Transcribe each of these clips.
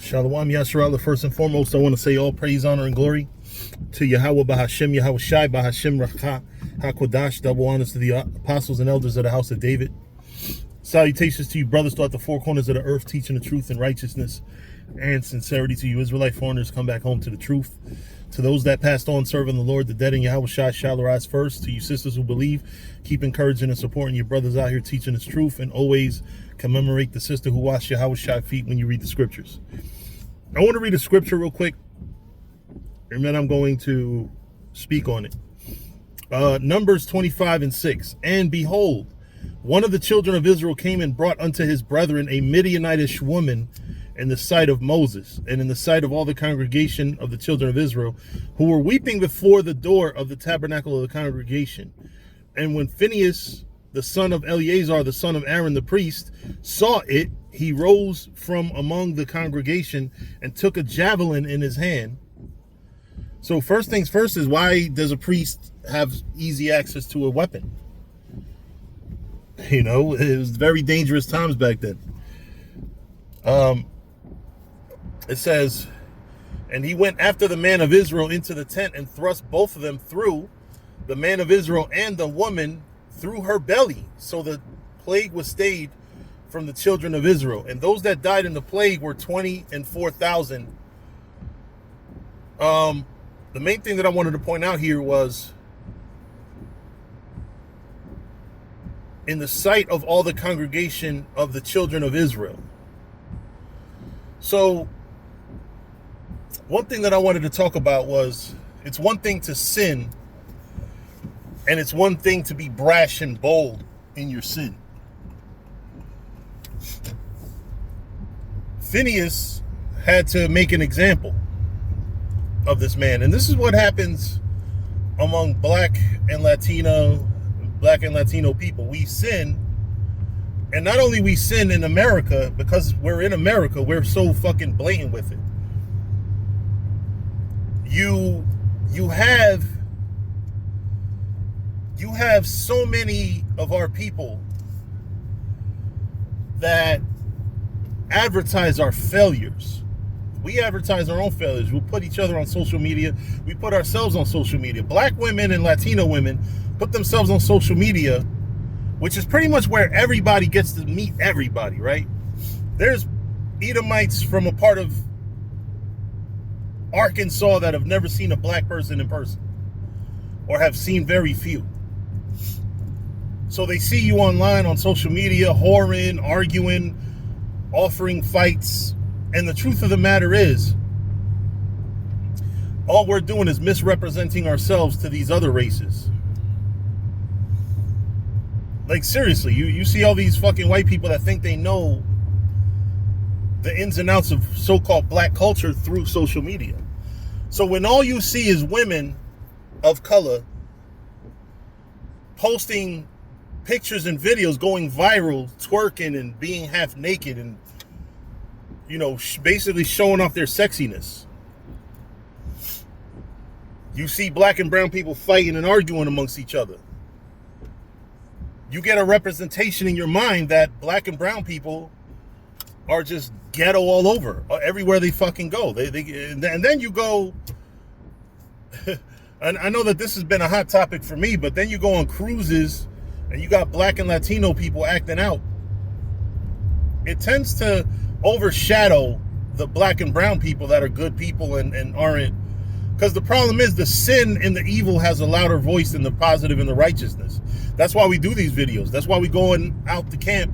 Shalom Yasharallah. First and foremost, I want to say all praise, honor, and glory to Yahweh Bahashim, Yahweh Shai Bahashim Racha HaKodash. Double honors to the apostles and elders of the house of David. Salutations to you brothers throughout the four corners of the earth, teaching the truth and righteousness and sincerity. To you Israelite foreigners, come back home to the truth. To those that passed on serving the Lord, the dead in Yahweh Shai shall arise first. To you sisters who believe, keep encouraging and supporting your brothers out here teaching this truth, and always commemorate the sister who washed Yahweh Shai feet when you read the scriptures. I want to read a scripture real quick, and then I'm going to speak on it. Numbers 25:6. And behold, one of the children of Israel came and brought unto his brethren a Midianitish woman in the sight of Moses, and in the sight of all the congregation of the children of Israel, who were weeping before the door of the tabernacle of the congregation. And when Phinehas, the son of Eleazar, the son of Aaron the priest, saw it, he rose from among the congregation and took a javelin in his hand. So first things first is, why does a priest have easy access to a weapon? You know, it was very dangerous times back then. It says, and he went after the man of Israel into the tent and thrust both of them through, the man of Israel and the woman through her belly. So the plague was stayed from the children of Israel. And those that died in the plague were 20 and 4,000. The main thing that I wanted to point out here was, in the sight of all the congregation of the children of Israel. So one thing that I wanted to talk about was, it's one thing to sin, and it's one thing to be brash and bold in your sin. Phinehas had to make an example of this man. And this is what happens among black and Latino people. We sin, and not only we sin in America, because we're in America, we're so fucking blatant with it. You have so many of our people that advertise our failures. We advertise our own failures. We put each other on social media. We put ourselves on social media. Black women and Latino women put themselves on social media, which is pretty much where everybody gets to meet everybody, right? There's Edomites from a part of Arkansas that have never seen a black person in person, or have seen very few. So they see you online on social media, whoring, arguing, offering fights. And the truth of the matter is, all we're doing is misrepresenting ourselves to these other races. Like, seriously, you see all these fucking white people that think they know the ins and outs of so-called black culture through social media. So when all you see is women of color posting pictures and videos going viral, twerking and being half naked and, you know, basically showing off their sexiness. You see black and brown people fighting and arguing amongst each other. You get a representation in your mind that black and brown people are just ghetto all over, everywhere they fucking go. And then you go, and I know that this has been a hot topic for me, but then you go on cruises and you got black and Latino people acting out. It tends to overshadow the black and brown people that are good people and aren't. Because the problem is, the sin and the evil has a louder voice than the positive and the righteousness. That's why we do these videos. That's why we going out to camp,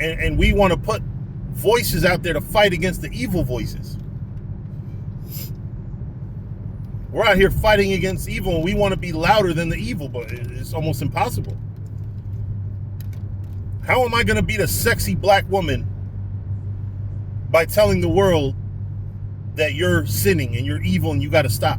and we want to put voices out there to fight against the evil voices. We're out here fighting against evil, and we want to be louder than the evil, but it's almost impossible. How am I going to be the sexy black woman by telling the world that you're sinning and you're evil and you got to stop?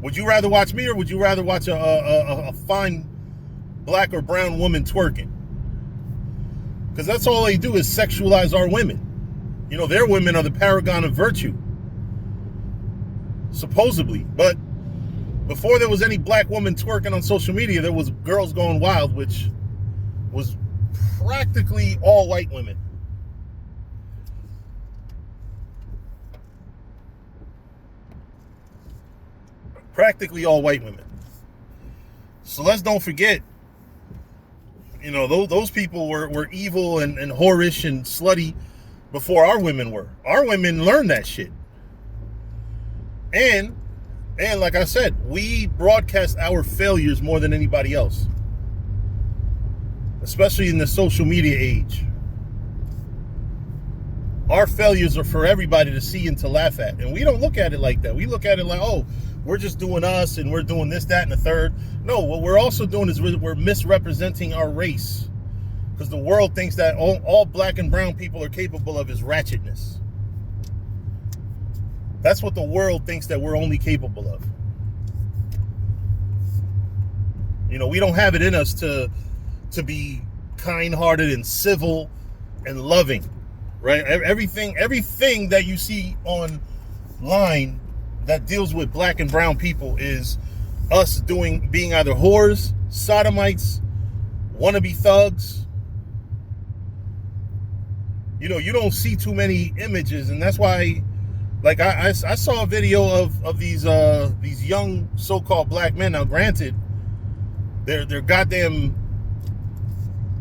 Would you rather watch me, or would you rather watch a fine black or brown woman twerking? Because that's all they do is sexualize our women. You know, their women are the paragon of virtue, supposedly. But before there was any black woman twerking on social media, there was Girls Gone Wild, which was practically all white women. Practically all white women. So let's don't forget, those people were evil and whorish and slutty before our women were. Our women learned that shit. And like I said, we broadcast our failures more than anybody else. Especially in the social media age. Our failures are for everybody to see and to laugh at. And we don't look at it like that. We look at it like, oh, we're just doing us and we're doing this, that, and the third. No, what we're also doing is we're misrepresenting our race. Because the world thinks that all black and brown people are capable of is ratchetness. That's what the world thinks that we're only capable of. We don't have it in us to be kind-hearted and civil and loving. Right? Everything that you see online that deals with black and brown people is us being either whores, sodomites, wannabe thugs. You don't see too many images, and that's why, like, I saw a video of these young so-called black men. Now, granted, their goddamn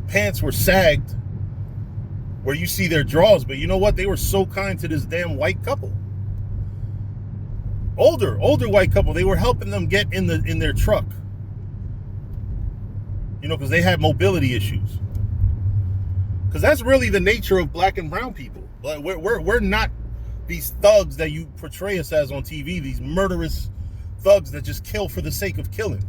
pants were sagged, where you see their draws, but you know what? They were so kind to this damn white couple. Older white couple. They were helping them get in their truck. Because they had mobility issues. Because that's really the nature of black and brown people. Like we're not these thugs that you portray us as on TV. These murderous thugs that just kill for the sake of killing.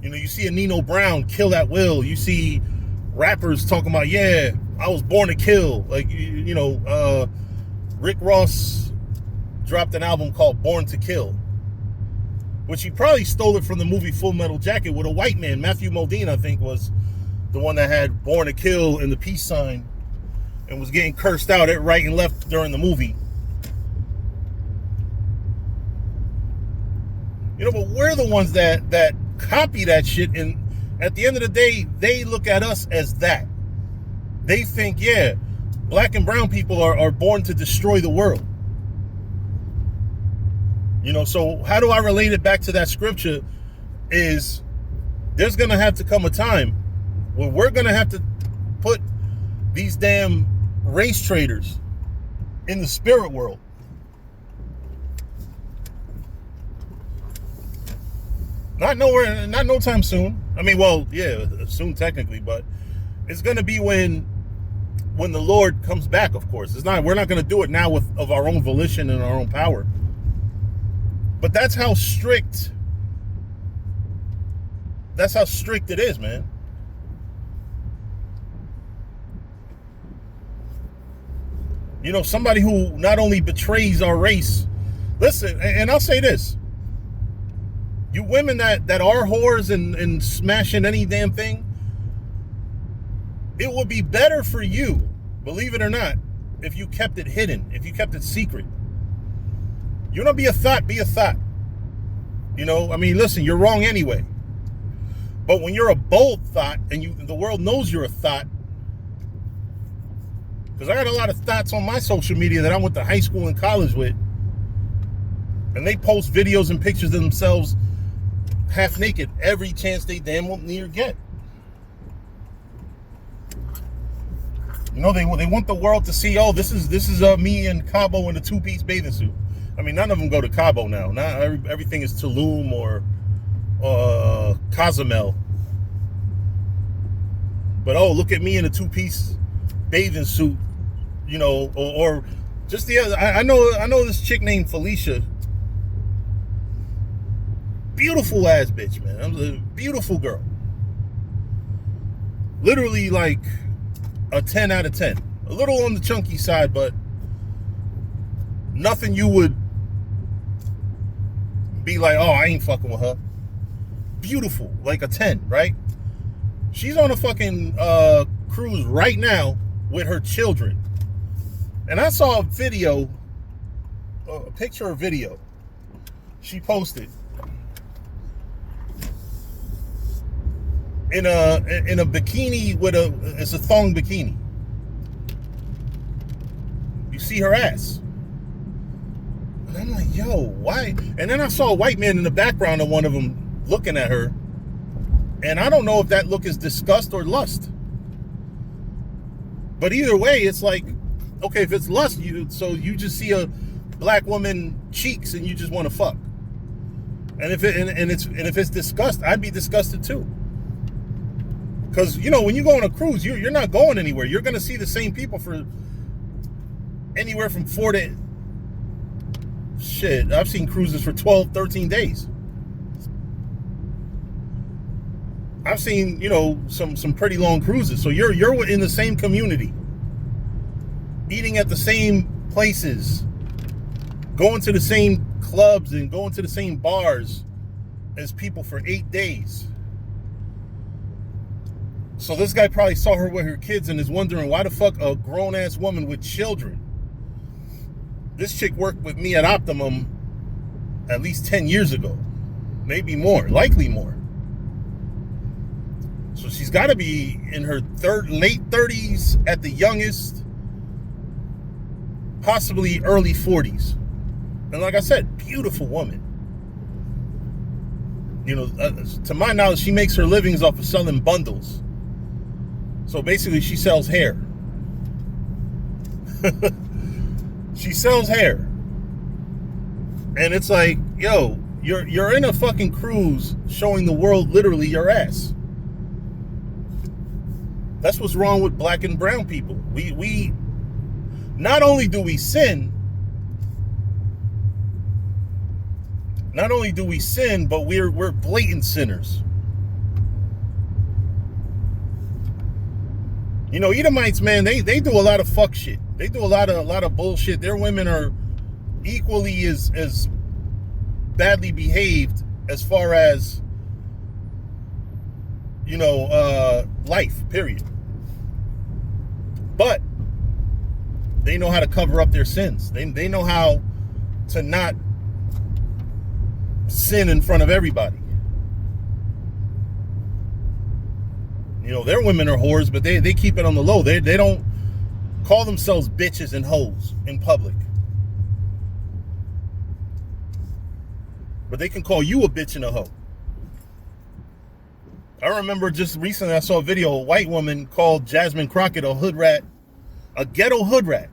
You see a Nino Brown kill at will. You see rappers talking about, yeah, I was born to kill. Like, Rick Ross dropped an album called Born to Kill, which he probably stole it from the movie Full Metal Jacket with a white man. Matthew Modine, I think, was the one that had Born to Kill in the peace sign and was getting cursed out at right and left during the movie. But we're the ones that copy that shit, and at the end of the day, they look at us as that. They think, yeah, black and brown people are born to destroy the world. So how do I relate it back to that scripture is there's going to have to come a time where we're going to have to put these damn race traders in the spirit world. Not no time soon. I mean, well, yeah, soon technically, but it's going to be when the Lord comes back, of course. We're not going to do it now of our own volition and our own power. But that's how strict it is, man. Somebody who not only betrays our race. Listen, and I'll say this. You women that are whores and smashing any damn thing, it would be better for you, believe it or not, if you kept it hidden, if you kept it secret. You want to be a thought, be a thought. Listen, you're wrong anyway. But when you're a bold thought and the world knows you're a thought, because I got a lot of thoughts on my social media that I went to high school and college with, and they post videos and pictures of themselves half naked every chance they damn well near get. They want the world to see, oh, this is me and Cabo in a two-piece bathing suit. I mean, none of them go to Cabo now. Now everything is Tulum or Cozumel. But oh, look at me in a two-piece bathing suit, or just the other. I know this chick named Felicia. Beautiful ass bitch, man. I'm a beautiful girl. Literally like a 10 out of 10. A little on the chunky side, but nothing you would be like, oh, I ain't fucking with her. Beautiful, like a 10, right? She's on a fucking cruise right now with her children. And I saw a video, a picture or video she posted in a bikini it's a thong bikini. You see her ass. And I'm like, yo, why? And then I saw a white man in the background of one of them looking at her. And I don't know if that look is disgust or lust. But either way, it's like, okay, if it's lust, you just see a black woman cheeks and you just want to fuck. And if it's disgust, I'd be disgusted too. Because when you go on a cruise, you're not going anywhere. You're gonna see the same people for anywhere from 4 to shit. I've seen cruises for 12, 13 days. I've seen, some pretty long cruises. So you're in the same community, eating at the same places, going to the same clubs and going to the same bars as people for 8 days. So this guy probably saw her with her kids and is wondering why the fuck a grown-ass woman with children. This chick worked with me at Optimum at least 10 years ago. Maybe more, likely more. So she's got to be in her late 30s at the youngest, possibly early 40s. And like I said, beautiful woman. To my knowledge, she makes her livings off of selling bundles. So basically, she sells hair. She sells hair. And it's like, yo, you're in a fucking cruise showing the world literally your ass. That's what's wrong with black and brown people. We not only do we sin, but we're blatant sinners. Edomites, man, they do a lot of fuck shit. They do a lot of bullshit. Their women are equally as badly behaved as far as life, period. But they know how to cover up their sins. They know how to not sin in front of everybody. Their women are whores, but they keep it on the low. They don't call themselves bitches and hoes in public. But they can call you a bitch and a hoe. I remember just recently I saw a video, a white woman called Jasmine Crockett a hood rat, a ghetto hood rat.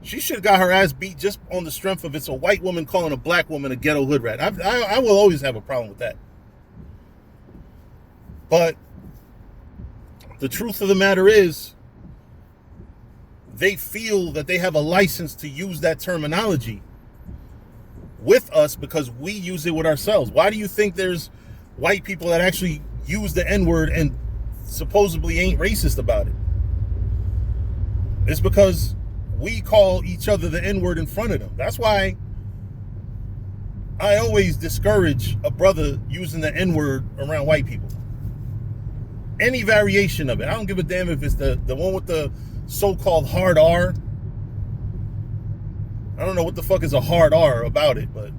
She should have got her ass beat just on the strength of it's a white woman calling a black woman a ghetto hood rat. I will always have a problem with that. But the truth of the matter is, they feel that they have a license to use that terminology with us because we use it with ourselves. Why do you think there's white people that actually use the N-word and supposedly ain't racist about it? It's because we call each other the N-word in front of them. That's why I always discourage a brother using the N-word around white people. Any variation of it. I don't give a damn if it's the one with the so-called hard R. I don't know what the fuck is a hard R about it, but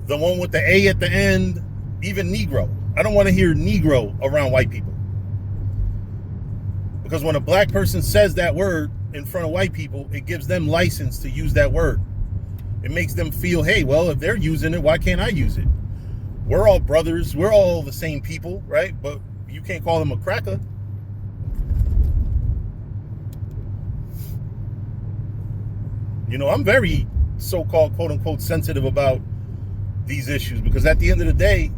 the one with the A at the end, even Negro. I don't want to hear Negro around white people. Because when a black person says that word in front of white people, it gives them license to use that word. It makes them feel, hey, well, if they're using it, why can't I use it? We're all brothers. We're all the same people, right? But you can't call them a cracker. I'm very so-called, quote-unquote, sensitive about these issues because at the end of the day,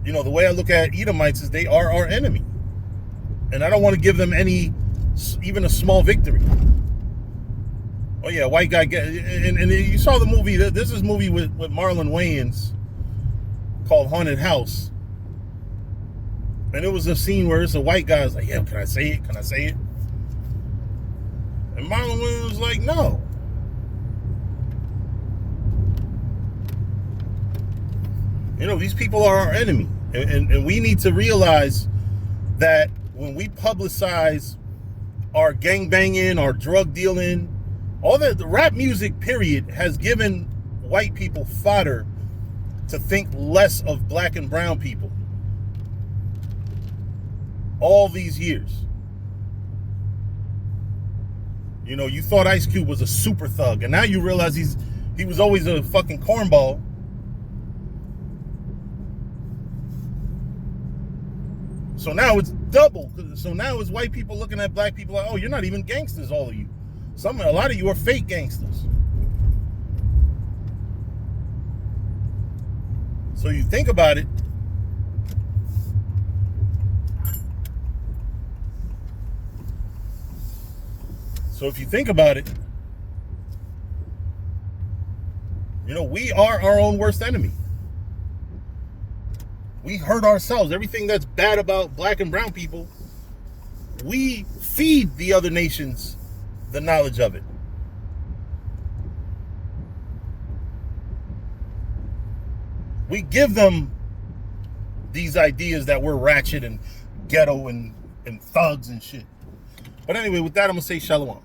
the way I look at Edomites is they are our enemy. And I don't want to give them even a small victory. Oh yeah, white guy and you saw the movie. This is a movie with Marlon Wayans called Haunted House, and it was a scene where it's a white guy is like, "Yeah, can I say it? Can I say it?" And Marlon Wayans was like, "No." These people are our enemy, and we need to realize that when we publicize our gangbanging, our drug dealing, all the rap music, period, has given white people fodder to think less of black and brown people. All these years. You know, you thought Ice Cube was a super thug, and now you realize he was always a fucking cornball. So now it's double. So now it's white people looking at black people like, oh, you're not even gangsters, all of you. A lot of you are fake gangsters. So you think about it. So if you think about it, you know, we are our own worst enemy. We hurt ourselves. Everything that's bad about black and brown people, we feed the other nations the knowledge of it. We give them these ideas that we're ratchet and ghetto and thugs and shit. But anyway, with that, I'm going to say shalom.